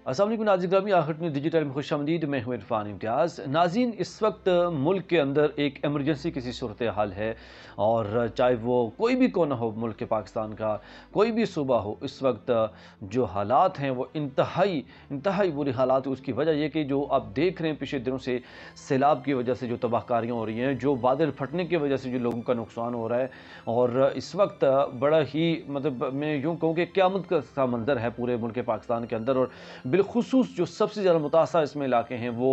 अस्सलाम वालेकुम नाज़रीन ग्रामी, आखिर न्यूज़ डिजिटल में खुशामदीद। मैं हूं इरफान इम्तियाज़। नाज़रीन, इस वक्त मुल्क के अंदर एक एमरजेंसी किसी सूरत हाल है, और चाहे वो कोई भी कोना हो मुल्क के पाकिस्तान का, कोई भी सूबा हो, इस वक्त जो हालात हैं वो इंतहाई बुरे हालात। उसकी वजह यह कि जो आप देख रहे हैं पिछले दिनों से सैलाब की वजह से जो तबाहकारियाँ हो रही हैं, जो बादल फटने की वजह से जो लोगों का नुकसान हो रहा है, और इस वक्त बड़ा ही मतलब मैं यूँ कहूँ कि क़यामत का सा मंज़र है पूरे मुल्क पाकिस्तान के अंदर। और बिलखुसूस जो सबसे ज़्यादा मुतासर इसमें इलाके हैं वो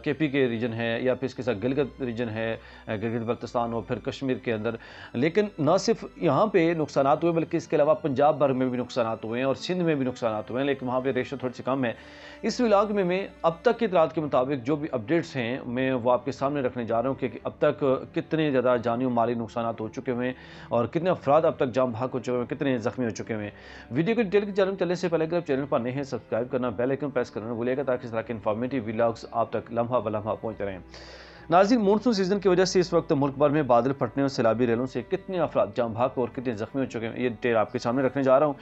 KP के रीजन है, या फिर इसके साथ गिलगित रीजन है, गिलगित बल्तिस्तान और फिर कश्मीर के अंदर। लेकिन न सिर्फ यहाँ पे नुकसानात हुए, बल्कि इसके अलावा पंजाब भर में भी नुकसानात हुए हैं और सिंध में भी नुकसानात हुए हैं, लेकिन वहाँ पे रेशो थोड़ी सी कम है। इस इलाके में मैं अब तक की इतलात के मुताबिक जो भी अपडेट्स हैं मैं वो आपके सामने रखने जा रहा हूँ कि अब तक कितने ज़्यादा जानी और माली नुकसानात हो चुके हुए हैं, और कितने अफराद अब तक जाम भाग हो चुके हैं, कितने ज़ख्मी हो चुके हैं। वीडियो को डिटेल की जानब चलने से पहले अगर आप चैनल पर नए हैं, सब्सक्राइब करना, बेल आइकन प्रेस करना न भूलिएगा, ताकि इस तरह के इन्फॉर्मेटिव व्लॉग्स आप तक लम्हा ब लम्हा पहुँचते रहें। नाज़रीन, मानसून सीज़न की वजह से इस वक्त मुल्क भर में बादल फटने और सैलाबी रेलों से कितने अफराद जाम भाग और कितने ज़ख्मी हो चुके हैं, ये डिटेल आपके सामने रखने जा रहा हूँ।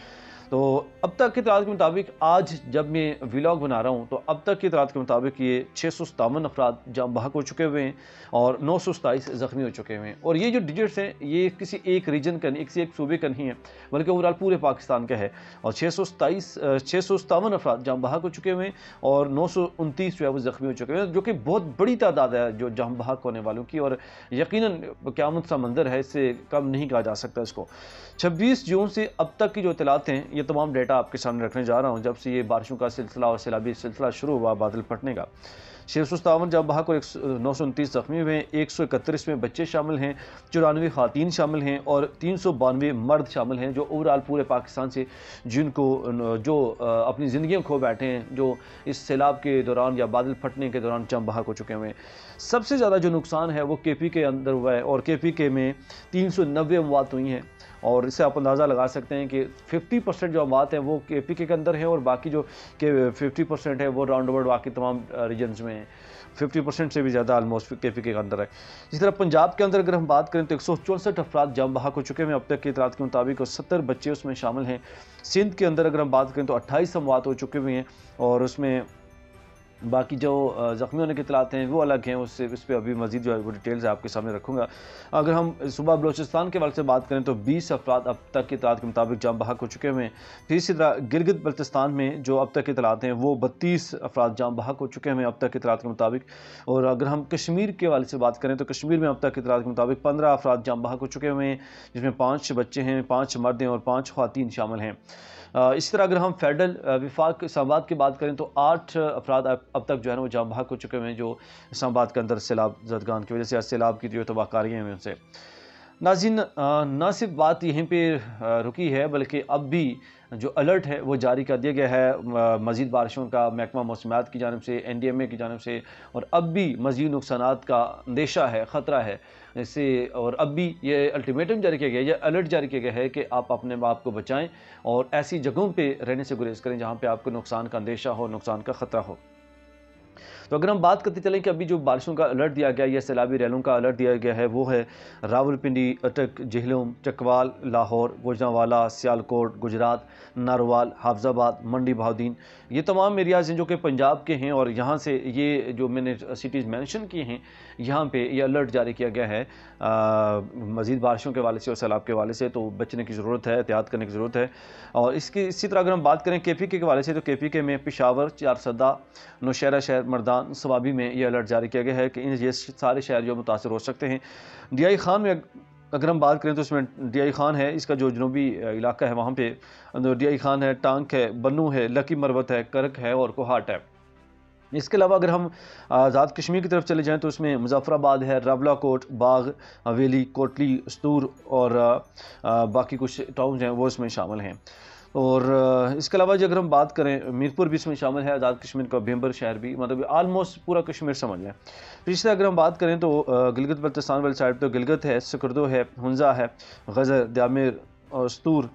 तो अब तक की इतलात के मुताबिक, आज जब मैं व्लॉग बना रहा हूँ, तो अब तक की इतलात के मुताबिक ये 657 अफराद जाम बहक हो चुके हुए हैं और 927 ज़ख्मी हो चुके हुए हैं। और ये जो डिजिट्स हैं ये किसी एक रीजन का नहीं, किसी एक सूबे का नहीं है, बल्कि ओवरऑल पूरे पाकिस्तान का है। और 657 अफराद जाम बहक हो चुके हुए हैं और 929 जो है वो ज़ख्मी हो चुके हैं, जो कि बहुत बड़ी तादाद है जो जाम बहक होने वालों की। और यकीनन क़यामत सा मंज़र है, इससे कम नहीं कहा जा सकता इसको। 26 जून से अब तक की जो इतलात हैं, ये तमाम डेटा आपके सामने रखने जा रहा हूँ, जब से ये बारिशों का सिलसिला और सैलाबी सिलसिला शुरू हुआ बादल फटने का। 657 जाम बहक और 929 ज़ख्मी हुए हैं, 131 में बच्चे शामिल हैं, 94 ख़वातीन शामिल हैं और 392 मर्द शामिल हैं, जो ओवरऑल पूरे पाकिस्तान से जिनको जो अपनी ज़िंदगियाँ खो बैठे हैं, जो इस सैलाब के दौरान या बादल फटने के दौरान जाम बहक हो चुके हैं। सबसे ज़्यादा जो नुकसान है वो KP के अंदर हुआ है, और KP में 390 अमवात हुई हैं। और इससे आप अंदाज़ा लगा सकते हैं कि 50% जो अमवात हैं वो KP के अंदर हैं, और बाकी जो 50% है वो राउंड अबाउट बाकी तमाम रीजन्स में हैं। 50% से भी ज़्यादा आलमोस्ट KP के अंदर है। इसी तरह पंजाब के अंदर अगर हम बात करें तो 164 अफराद जाम बहक हो चुके हैं अब तक की इतलात के मुताबिक, और 70 बच्चे उसमें शामिल हैं। सिंध के अंदर अगर हम बात करें तो 28 अमवात हो चुके हुए हैं, और उसमें बाकी जो ज़ख्मी होने की इतलात हैं वो अलग हैं, उससे इस पर अभी मज़ीद जो है वो डिटेल्स आपके सामने रखूँगा। अगर हम सूबा बलोचिस्तान के वाले से बात करें तो 20 अफराद अब तक की इतलात के मुताबिक जाम बहक हो चुके हुए हैं। फिर इसी तरह गिलगित बल्तिस्तान में जो अब तक की इतलात हैं वो 32 अफराद जाम बहक हो चुके हैं अब तक की इतलात के मुताबिक। और अगर हम कश्मीर के वाले से बात करें तो कश्मीर में अब तक की इतलात के मुताबिक 15 अफराद जाम बहक हो चुके हुए हैं, जिसमें 5 बच्चे हैं, 5 मर्द हैं और 5 ख़वातीन शामिल हैं। इस तरह अगर हम फेडरल विफाक इस्लामाबाद की बात करें तो 8 अफराद अब तक जो है ना वो जाम बहक हो चुके हैं, जो इस्लामाबाद के अंदर सैलाब ज़दगान की वजह से सैलाब की जो तबाहकारियाँ हैं उनसे। नाज़रीन, न सिर्फ बात यहीं पे रुकी है, बल्कि अब भी जो अलर्ट है वो जारी कर दिया गया है मज़ीद बारिशों का महकमा मौसमियात की जानिब से, NDMA की जानिब से। और अब भी मज़ीद नुकसानात का अंदेशा है, ख़तरा है इससे। और अब भी ये अल्टीमेटम जारी किया गया है, ये अलर्ट जारी किया गया है कि आप अपने आप को बचाएँ और ऐसी जगहों पर रहने से गुरेज करें जहाँ पर आपको नुकसान का अंदेशा हो, नुकसान का ख़तरा हो। तो अगर हम बात करते चलें कि अभी जो बारिशों का अलर्ट दिया गया है या सैलाबी रेलों का अलर्ट दिया गया है, वो है रावलपिंडी, अटक, जेहलम, चकवाल, लाहौर, गुजरांवाला, सियालकोट, गुजरात, नारोवाल, हाफजाबाद, मंडी बहाउद्दीन। ये तमाम एरियाज़ हैं जो कि पंजाब के हैं, और यहाँ से ये जो मैंने सिटीज़ मेंशन किए हैं यहाँ पे ये अलर्ट जारी किया गया है मज़ीद बारिशों के वाले से और सैलाब के वाले से। तो बचने की ज़रूरत है, एहतियात करने की ज़रूरत है। और इसी तरह अगर हम बात करें KP के वाले से तो KP में पेशावर, चारसदा, नौशहरा शहर, मर्दान, सवाबी में ये अलर्ट जारी किया गया है कि ये सारे शहर जो मुतासर हो सकते हैं। DI खान में अगर हम बात करें तो उसमें DI खान है, इसका जो जनूबी इलाका है वहाँ पे DI खान है, टांक है, बन्नू है, लकी मरवत है, करक है और कोहाट है। इसके अलावा अगर हम आज़ाद कश्मीर की तरफ चले जाएं तो उसमें मुजफ्फराबाद है, रावलाकोट, बाग, हवेली, कोटली, स्तूर और बाकी कुछ टाउन हैं वो इसमें शामिल हैं। और इसके अलावा अगर हम बात करें मीरपुर भी इसमें शामिल है, आज़ाद कश्मीर का भीमबर शहर भी, मतलब आलमोस्ट पूरा कश्मीर समझ लें। पिछले अगर हम बात करें तो गिलगित बल्तिस्तान वाली साइड तो गिलगित है, सकरदो है, हुंजा है, गज़र, द्यामिर और स्तूर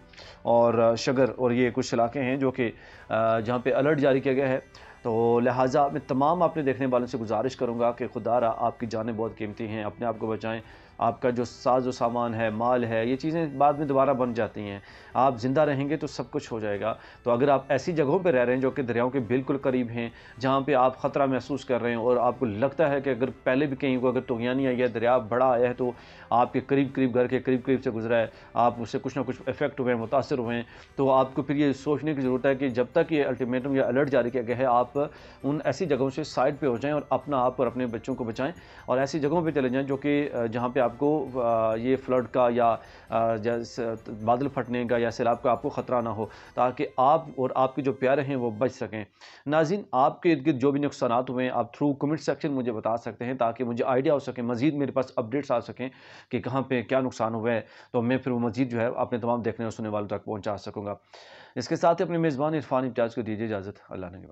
और शगर, और ये कुछ इलाके हैं जो कि जहाँ पे अलर्ट जारी किया गया है। तो लिहाजा मैं तमाम अपने देखने वालों से गुजारिश करूँगा कि खुदा रा आपकी जानें बहुत कीमती हैं, अपने आप को बचाएँ آپ کا جو ساز و سامان ہے، مال ہے، یہ چیزیں بعد میں دوبارہ بن جاتی ہیں. آپ زندہ رہیں گے تو سب کچھ ہو جائے گا. تو اگر آپ ایسی جگہوں پہ رہ رہے ہیں جو کہ دریاؤں کے بالکل قریب ہیں، جہاں پہ آپ خطرہ محسوس کر رہے ہیں اور آپ کو لگتا ہے کہ اگر پہلے بھی کہیں کو اگر طغیانی آئی ہے، دریا بڑا آیا ہے تو آپ کے قریب قریب گھر کے قریب قریب سے گزرا ہے، آپ اس سے کچھ نہ کچھ افیکٹ ہوئے ہیں، متاثر ہوئے ہیں، تو آپ کو پھر یہ سوچنے کی ضرورت ہے کہ جب تک یہ الٹیمیٹم یا الرٹ جاری کیا گیا ہے، آپ ان ایسی جگہوں سے سائڈ پہ ہو جائیں اور اپنا آپ اور اپنے بچوں کو بچائیں، اور ایسی جگہوں پہ چلے جائیں جو کہ جہاں پہ آپ کو یہ فلڈ کا یا بادل پھٹنے کا یا سیلاب کا آپ کو خطرہ نہ ہو، تاکہ آپ اور آپ کے جو پیارے ہیں وہ بچ سکیں. ناظرین، آپ کے ارد گرد جو بھی نقصانات ہوئے ہیں آپ تھرو کمنٹ سیکشن مجھے بتا سکتے ہیں، تاکہ مجھے آئیڈیا ہو سکے، مزید میرے پاس اپڈیٹس آ سکیں کہ کہاں پہ کیا نقصان ہوا ہے، تو میں پھر وہ مزید جو ہے اپنے تمام دیکھنے اور سننے والوں تک پہنچا سکوں گا. اس کے ساتھ ہی اپنے میزبان عرفان امتیاز کو دیجیے اجازت. اللہ نے